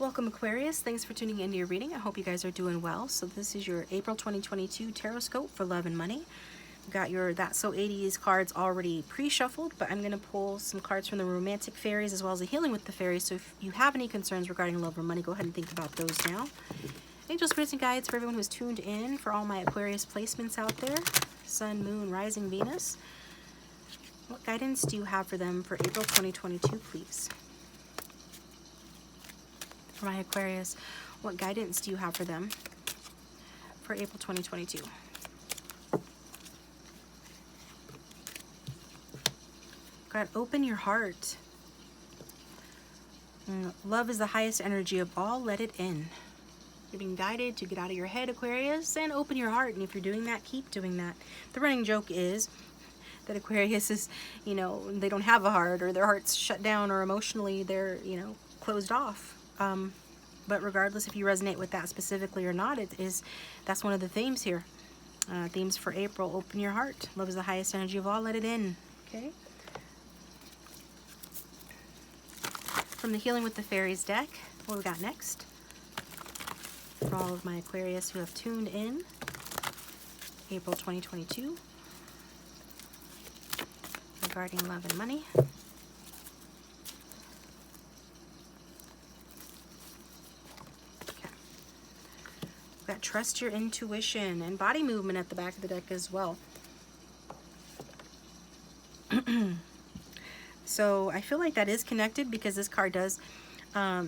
Welcome Aquarius, thanks for tuning into your reading. I hope you guys are doing well. So this is your April 2022 Tarotscope for love and money. You've got your That's So 80s cards already pre-shuffled, but I'm going to pull some cards from the romantic fairies as well as the healing with the fairies. So if you have any concerns regarding love or money, go ahead and think about those now. Angel spirits and guides for everyone who's tuned in, for all my Aquarius placements out there. Sun, Moon, Rising, Venus. What guidance do you have for them for April 2022, please? For my Aquarius, what guidance do you have for them for April 2022? God, open your heart. Love is the highest energy of all. Let it in. You're being guided to get out of your head, Aquarius, and open your heart. And if you're doing that, keep doing that. The running joke is that Aquarius is, they don't have a heart, or their heart's shut down, or emotionally they're, closed off. But regardless if you resonate with that specifically or not, that's one of the themes here. Themes for April: open your heart. Love is the highest energy of all. Let it in. Okay. From the Healing with the Fairies deck, what we got next? For all of my Aquarius who have tuned in, April 2022, regarding love and money. Got trust your intuition and body movement at the back of the deck as well. So I feel like that is connected because this card does, or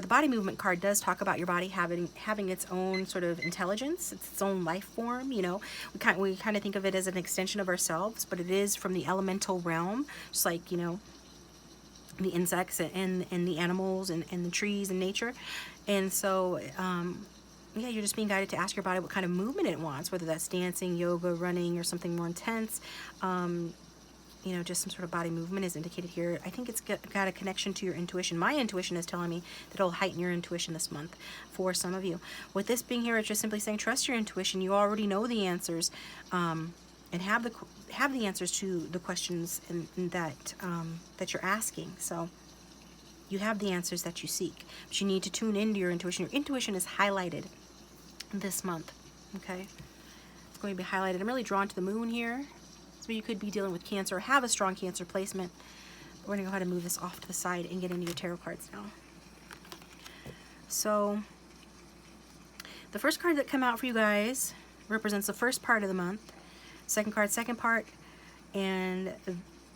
the body movement card does talk about your body having its own sort of intelligence, its own life form. We kind of think of it as an extension of ourselves, but it is from the elemental realm, just like the insects and the animals and the trees and nature. And so yeah, you're just being guided to ask your body what kind of movement it wants, whether that's dancing, yoga, running, or something more intense. Just some sort of body movement is indicated here. I think it's got a connection to your intuition. My intuition is telling me that it'll heighten your intuition this month for some of you. With this being here, it's just simply saying trust your intuition. You already know the answers, and have the answers to the questions that you're asking. So you have the answers that you seek, but you need to tune into your intuition. Your intuition is highlighted this month, okay? It's going to be highlighted. I'm really drawn to the moon here. So you could be dealing with Cancer or have a strong Cancer placement. But we're going to go ahead and move this off to the side and get into your tarot cards now. So the first card that come out for you guys represents the first part of the month. Second card, second part, and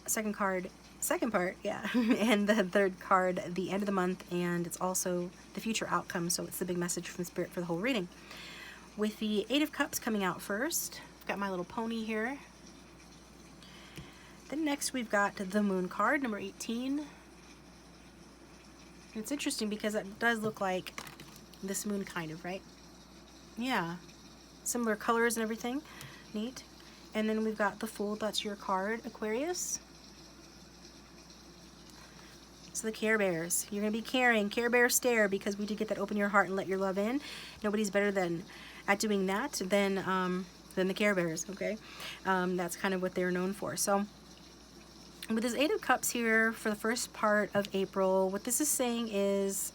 second card, second part, yeah. And the third card, the end of the month, and it's also the future outcome. So it's the big message from Spirit for the whole reading. With the Eight of Cups coming out first, I've got my little pony here. Then next we've got the Moon card, number 18. It's interesting because it does look like this moon kind of, right? Yeah. Similar colors and everything. Neat. And then we've got the Fool. That's your card, Aquarius. So the Care Bears. You're going to be caring. Care Bear stare, because we did get that open your heart and let your love in. Nobody's better at doing that than the Care Bears, okay? That's kind of what they're known for. So with this Eight of Cups here for the first part of April, what this is saying is,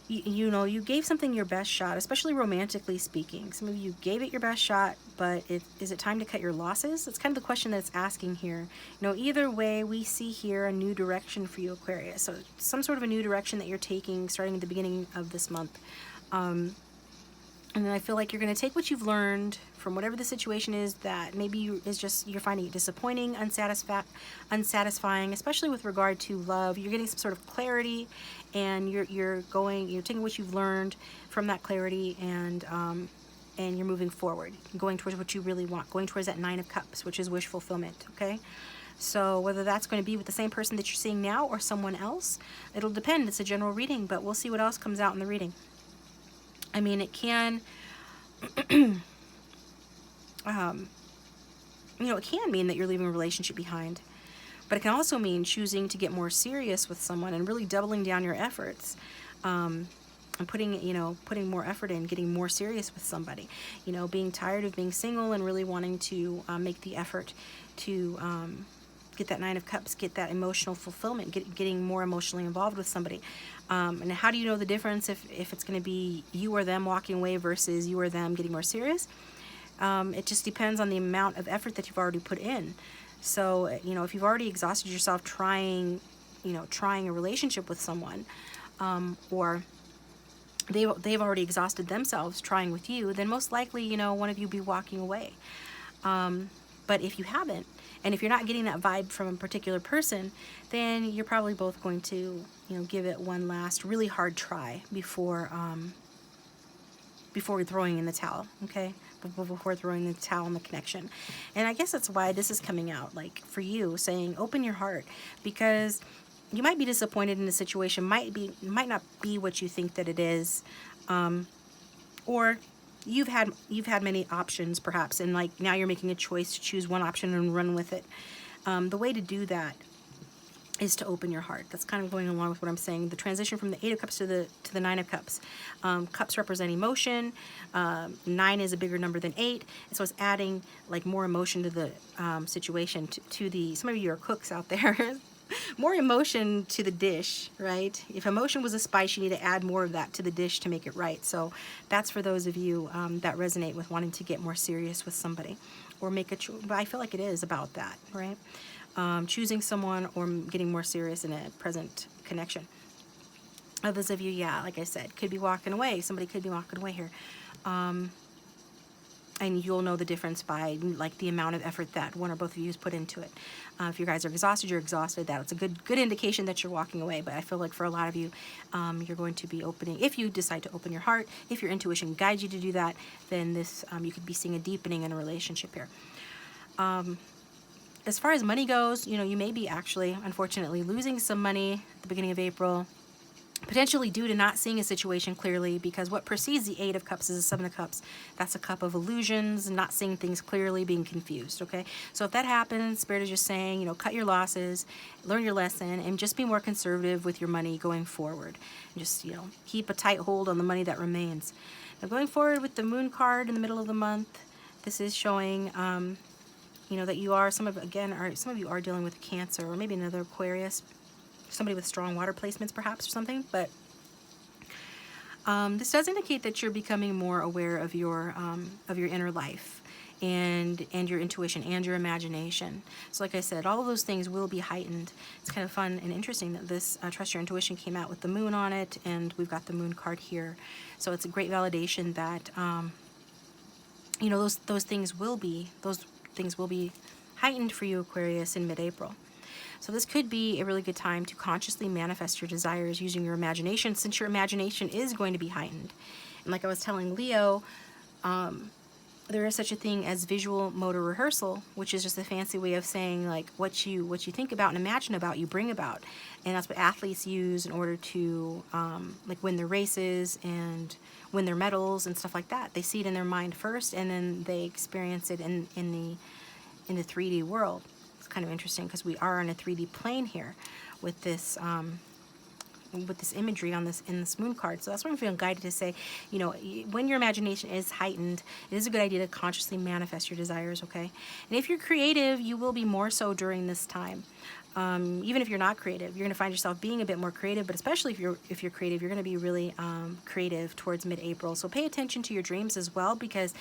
you gave something your best shot, especially romantically speaking. Some of you gave it your best shot, but is it time to cut your losses? That's kind of the question that's asking here. Either way, we see here a new direction for you, Aquarius. So some sort of a new direction that you're taking starting at the beginning of this month. And then I feel like you're going to take what you've learned from whatever the situation is that maybe you're finding it disappointing, unsatisfying, especially with regard to love. You're getting some sort of clarity, and you're taking what you've learned from that clarity, and you're moving forward, going towards what you really want, going towards that Nine of Cups, which is wish fulfillment, okay? So whether that's going to be with the same person that you're seeing now or someone else, it'll depend. It's a general reading, but we'll see what else comes out in the reading. I mean, it can, it can mean that you're leaving a relationship behind, but it can also mean choosing to get more serious with someone and really doubling down your efforts, and putting more effort in, getting more serious with somebody, being tired of being single and really wanting to make the effort to get that Nine of Cups, get that emotional fulfillment, getting more emotionally involved with somebody. And how do you know the difference if it's going to be you or them walking away versus you or them getting more serious? It just depends on the amount of effort that you've already put in. So, you know, if you've already exhausted yourself trying a relationship with someone, or they've already exhausted themselves trying with you, then most likely, you know, one of you be walking away. But if you haven't, and if you're not getting that vibe from a particular person, then you're probably both going to, you know, give it one last really hard try before throwing in the towel, okay? Before throwing the towel on the connection. And I guess that's why this is coming out, like, for you, saying open your heart, because you might be disappointed in the situation, might not be what you think that it is, or you've had many options perhaps, and like now you're making a choice to choose one option and run with it. The way to do that is to open your heart. That's kind of going along with what I'm saying. The transition from the Eight of Cups to the Nine of Cups. Cups represent emotion. 9 is a bigger number than 8, and so it's adding like more emotion to the situation. To the, some of you are cooks out there. More emotion to the dish, right? If emotion was a spice, you need to add more of that to the dish to make it right. So that's for those of you that resonate with wanting to get more serious with somebody, or make a choice. But I feel like it is about that, right? Choosing someone or getting more serious in a present connection. Others of you, yeah, like I said, could be walking away. Somebody could be walking away here. And you'll know the difference by like the amount of effort that one or both of you has put into it. If you guys are exhausted, you're exhausted. That's a good indication that you're walking away. But I feel like for a lot of you, you're going to be opening. If you decide to open your heart, if your intuition guides you to do that, then this you could be seeing a deepening in a relationship here. As far as money goes, you know, you may be actually, unfortunately, losing some money at the beginning of April, potentially due to not seeing a situation clearly, because what precedes the Eight of Cups is the Seven of Cups. That's a cup of illusions, not seeing things clearly, being confused, okay? So if that happens, Spirit is just saying, you know, cut your losses, learn your lesson, and just be more conservative with your money going forward. And just, you know, keep a tight hold on the money that remains. Now, going forward with the Moon card in the middle of the month, this is showing, you know, that you are, some of you are dealing with Cancer, or maybe another Aquarius, somebody with strong water placements perhaps, or something. But this does indicate that you're becoming more aware of your inner life and your intuition and your imagination. So like I said, all of those things will be heightened. It's kind of fun and interesting that this Trust Your Intuition came out with the Moon on it, and we've got the Moon card here. So it's a great validation that you know, those things will be heightened for you, Aquarius, in mid-April. So this could be a really good time to consciously manifest your desires using your imagination, since your imagination is going to be heightened. And like I was telling Leo, there is such a thing as visual motor rehearsal, which is just a fancy way of saying like what you think about and imagine about, you bring about. And that's what athletes use in order to like win their races and win their medals and stuff like that. They see it in their mind first, and then they experience it in the 3D world. It's kind of interesting because we are on a 3D plane here with this imagery on in this Moon card. So that's why I'm feeling guided to say, you know, when your imagination is heightened, it is a good idea to consciously manifest your desires, okay? And if you're creative, you will be more so during this time. Even if you're not creative, you're going to find yourself being a bit more creative, but especially if you're creative, you're going to be really creative towards mid-April. So pay attention to your dreams as well, because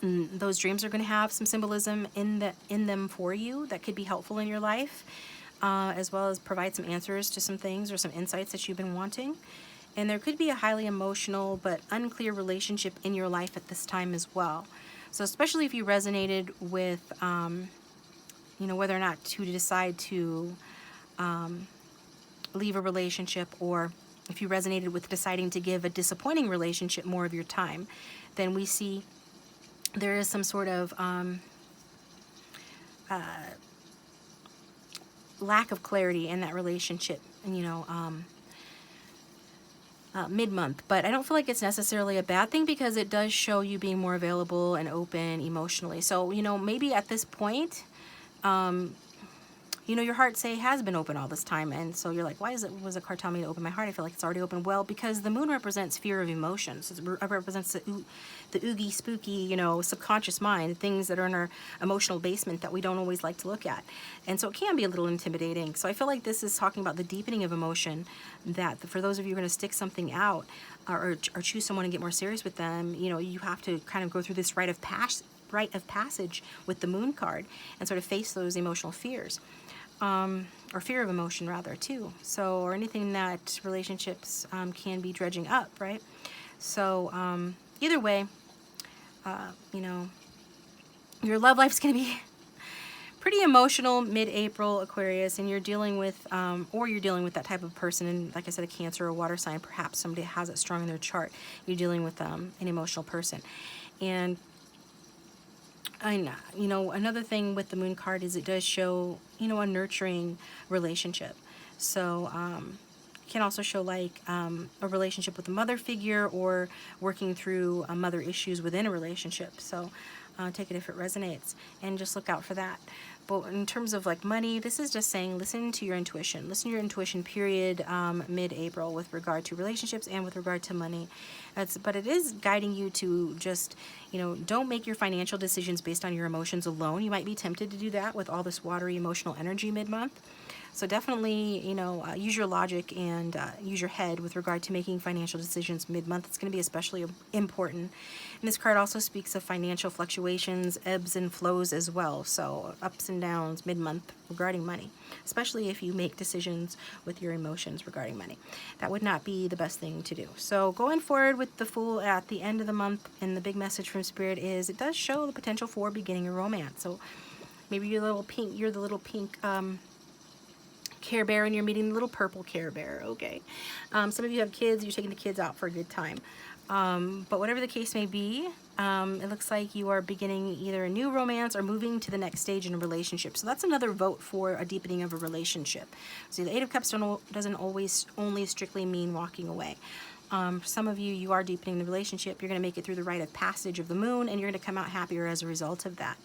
those dreams are going to have some symbolism in them for you that could be helpful in your life, as well as provide some answers to some things or some insights that you've been wanting. And there could be a highly emotional but unclear relationship in your life at this time as well. So especially if you resonated with, you know, whether or not to decide to leave a relationship, or if you resonated with deciding to give a disappointing relationship more of your time, then we see there is some sort of lack of clarity in that relationship, you know, mid-month. But I don't feel like it's necessarily a bad thing, because it does show you being more available and open emotionally. So, you know, maybe at this point, you know, your heart, say, has been open all this time, and so you're like, why was a card telling me to open my heart? I feel like it's already open. Well, because the moon represents fear of emotions. It represents the oogie, spooky, you know, subconscious mind, things that are in our emotional basement that we don't always like to look at. And so it can be a little intimidating. So I feel like this is talking about the deepening of emotion, that for those of you who are going to stick something out, or choose someone and get more serious with them, you know, you have to kind of go through this rite of passage with the moon card and sort of face those emotional fears. Or fear of emotion rather too. So, or anything that relationships can be dredging up, right? So either way, you know, your love life is going to be pretty emotional mid-April, Aquarius, and you're dealing with, or you're dealing with that type of person, and like I said, a Cancer or a water sign, perhaps somebody has it strong in their chart. You're dealing with an emotional person. And I know, you know, another thing with the moon card is it does show, you know, a nurturing relationship. So it can also show like a relationship with a mother figure, or working through mother issues within a relationship. So take it if it resonates, and just look out for that. But in terms of like money, this is just saying listen to your intuition. Listen to your intuition, period, mid-April, with regard to relationships and with regard to money. But it is guiding you to just, you know, don't make your financial decisions based on your emotions alone. You might be tempted to do that with all this watery emotional energy mid-month. So definitely, you know, use your logic and use your head with regard to making financial decisions mid-month. It's going to be especially important. And this card also speaks of financial fluctuations, ebbs and flows as well. So ups and downs mid-month regarding money, especially if you make decisions with your emotions regarding money. That would not be the best thing to do. So going forward with the Fool at the end of the month, and the big message from Spirit is it does show the potential for beginning a romance. So maybe you're the little pink Care Bear, and you're meeting the little purple Care Bear. Okay. Some of you have kids, you're taking the kids out for a good time. But whatever the case may be, it looks like you are beginning either a new romance or moving to the next stage in a relationship. So that's another vote for a deepening of a relationship. So the Eight of Cups doesn't always only strictly mean walking away. For some of you, you are deepening the relationship. You're going to make it through the rite of passage of the moon, and you're going to come out happier as a result of that.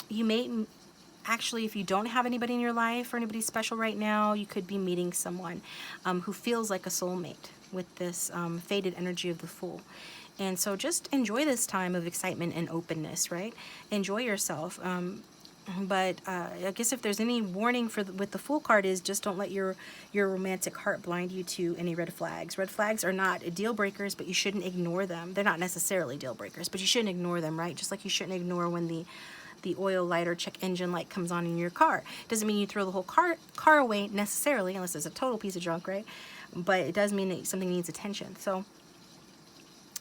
You may... Actually, if you don't have anybody in your life or anybody special right now, you could be meeting someone who feels like a soulmate with this faded energy of the Fool. And so just enjoy this time of excitement and openness, right? Enjoy yourself. But I guess if there's any warning with the Fool card is just don't let your romantic heart blind you to any red flags. Red flags are not deal breakers, but you shouldn't ignore them. They're not necessarily deal breakers, but you shouldn't ignore them, right? Just like you shouldn't ignore when the oil light or check engine light comes on in your car. Doesn't mean you throw the whole car away necessarily, unless it's a total piece of junk, right? But it does mean that something needs attention. So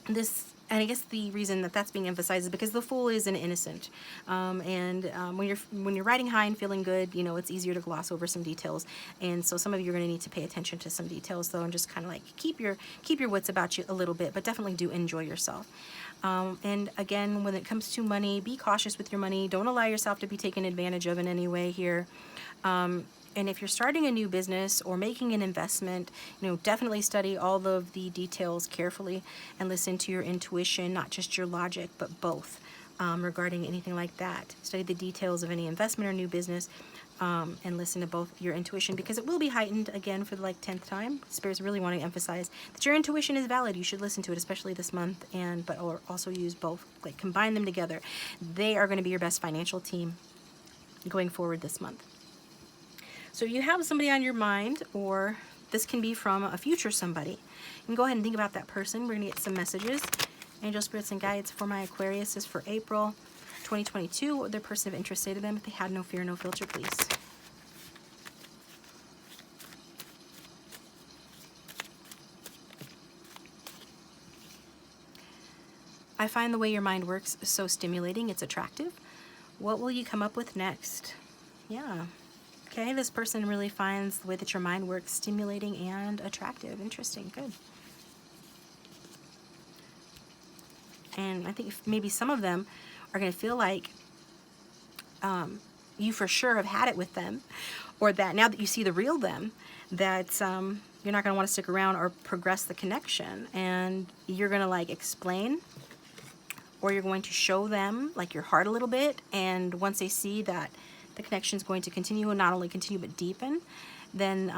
this, and I guess the reason that that's being emphasized is because the Fool is an innocent, when you're riding high and feeling good, you know, it's easier to gloss over some details, and so some of you are going to need to pay attention to some details though, and just kind of like keep your wits about you a little bit, but definitely do enjoy yourself. And again, when it comes to money, be cautious with your money. Don't allow yourself to be taken advantage of in any way here. And if you're starting a new business or making an investment, you know, definitely study all of the details carefully and listen to your intuition, not just your logic, but both regarding anything like that. Study the details of any investment or new business and listen to both your intuition, because it will be heightened again for the 10th time. Spirits really want to emphasize that your intuition is valid. You should listen to it, especially this month, but also use both, like combine them together. They are going to be your best financial team going forward this month. So if you have somebody on your mind, or this can be from a future somebody, you can go ahead and think about that person. We're going to get some messages. Angel Spirits and Guides for my Aquarius is for April 2022. What would their person of interest say to them if they had no fear, no filter, please? I find the way your mind works so stimulating. It's attractive. What will you come up with next? Yeah. Okay, this person really finds the way that your mind works stimulating and attractive. Interesting. Good. And I think maybe some of them are going to feel like you for sure have had it with them, or that now that you see the real them, that you're not going to want to stick around or progress the connection, and you're going to explain, or you're going to show them your heart a little bit, and once they see that the connection is going to continue, and not only continue but deepen, then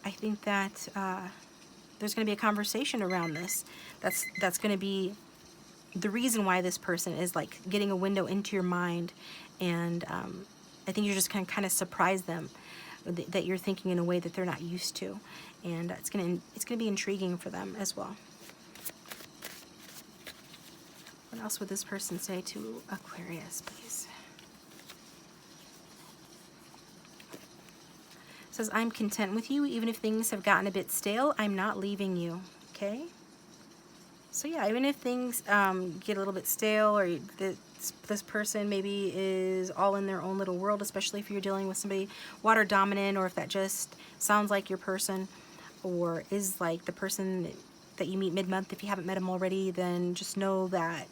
I think that there's going to be a conversation around this. That's going to be the reason why this person is like getting a window into your mind, and I think you're just going to kind of surprise them that you're thinking in a way that they're not used to, and it's going to be intriguing for them as well. What else would this person say to Aquarius, please? It says, I'm content with you, even if things have gotten a bit stale, I'm not leaving you, okay? So yeah, even if things get a little bit stale, or this person maybe is all in their own little world, especially if you're dealing with somebody water dominant, or if that just sounds like your person, or is like the person that you meet mid-month. If you haven't met them already, then just know that,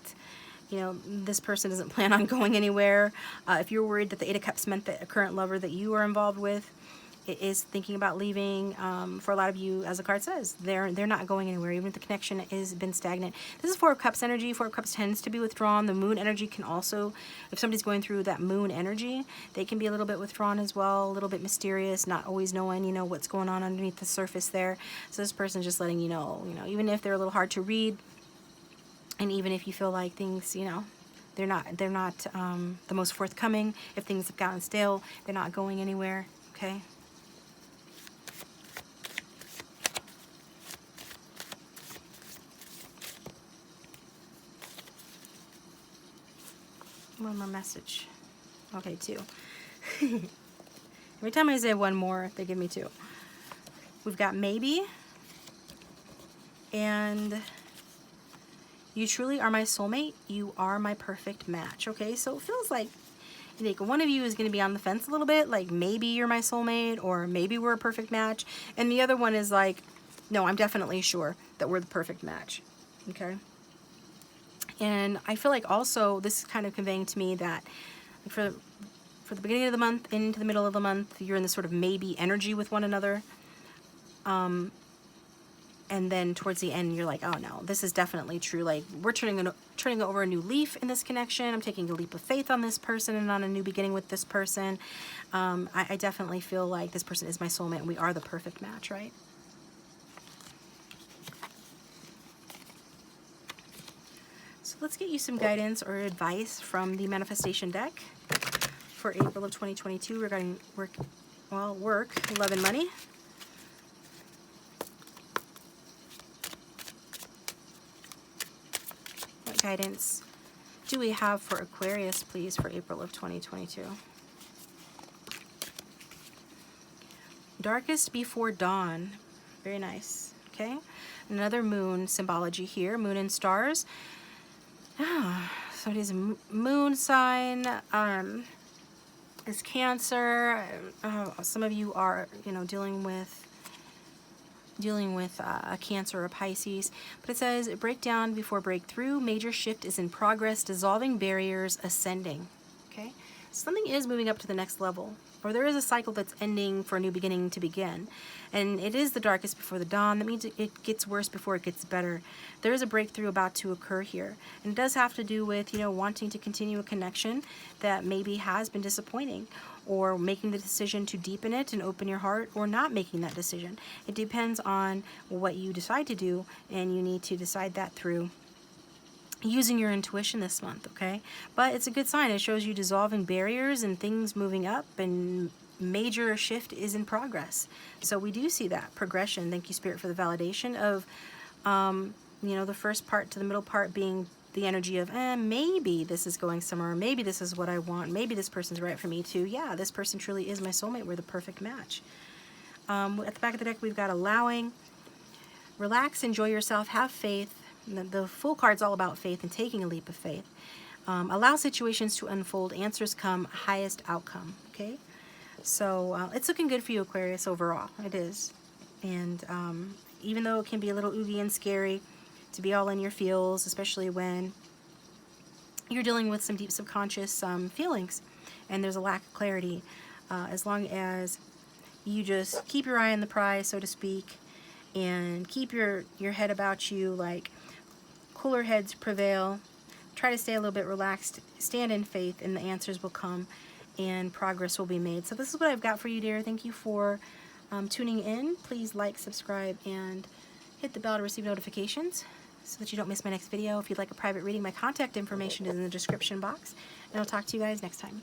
you know, this person doesn't plan on going anywhere. If you're worried that the Eight of Cups meant that a current lover that you are involved with is thinking about leaving, for a lot of you, as the card says, they're not going anywhere, even if the connection has been stagnant. This is Four of Cups energy. Four of Cups tends to be withdrawn. The moon energy can also, if somebody's going through that moon energy, they can be a little bit withdrawn as well, a little bit mysterious, not always knowing, you know, what's going on underneath the surface there. So this person's just letting you know, even if they're a little hard to read, and even if you feel like things, you know, they're not the most forthcoming, if things have gotten stale, they're not going anywhere, okay? One more message. Okay, two. Every time I say one more, they give me two. We've got maybe, and you truly are my soulmate. You are my perfect match. Okay, so it feels like one of you is going to be on the fence a little bit, like maybe you're my soulmate, or maybe we're a perfect match. And the other one is like, no, I'm definitely sure that we're the perfect match. Okay. And I feel like also this is kind of conveying to me that for the beginning of the month into the middle of the month, you're in this sort of maybe energy with one another. And then towards the end, you're like, oh no, this is definitely true. Like, we're turning over a new leaf in this connection. I'm taking a leap of faith on this person and on a new beginning with this person. I definitely feel like this person is my soulmate, and we are the perfect match, right? So let's get you some guidance or advice from the manifestation deck for April of 2022 regarding work, love, and money. What guidance do we have for Aquarius, please, for April of 2022? Darkest before dawn. Very nice. Okay. Another moon symbology here. Moon and stars. Somebody's moon sign is Cancer. Some of you are, dealing with a Cancer or a Pisces. But it says, breakdown before breakthrough. Major shift is in progress. Dissolving barriers, ascending. Okay, something is moving up to the next level, or there is a cycle that's ending for a new beginning to begin. And it is the darkest before the dawn. That means it gets worse before it gets better. There is a breakthrough about to occur here. And it does have to do with, wanting to continue a connection that maybe has been disappointing, or making the decision to deepen it and open your heart, or not making that decision. It depends on what you decide to do, and you need to decide that through using your intuition this month, okay? But it's a good sign. It shows you dissolving barriers and things moving up, and major shift is in progress. So we do see that progression. Thank you, Spirit, for the validation of, the first part to the middle part being the energy of, maybe this is going somewhere. Maybe this is what I want. Maybe this person's right for me too. Yeah, this person truly is my soulmate. We're the perfect match. At the back of the deck, we've got allowing, relax, enjoy yourself, have faith. The full card's all about faith and taking a leap of faith. Allow situations to unfold. Answers come. Highest outcome. Okay, so it's looking good for you, Aquarius, overall. It is. And even though it can be a little oogie and scary to be all in your feels, especially when you're dealing with some deep subconscious feelings and there's a lack of clarity, as long as you just keep your eye on the prize, so to speak, and keep your head about you, like cooler heads prevail. Try to stay a little bit relaxed, stand in faith, and the answers will come. and progress will be made. So this is what I've got for you, dear. Thank you for tuning in. Please like, subscribe, and hit the bell to receive notifications so that you don't miss my next video. If you'd like a private reading, my contact information is in the description box, and I'll talk to you guys next time.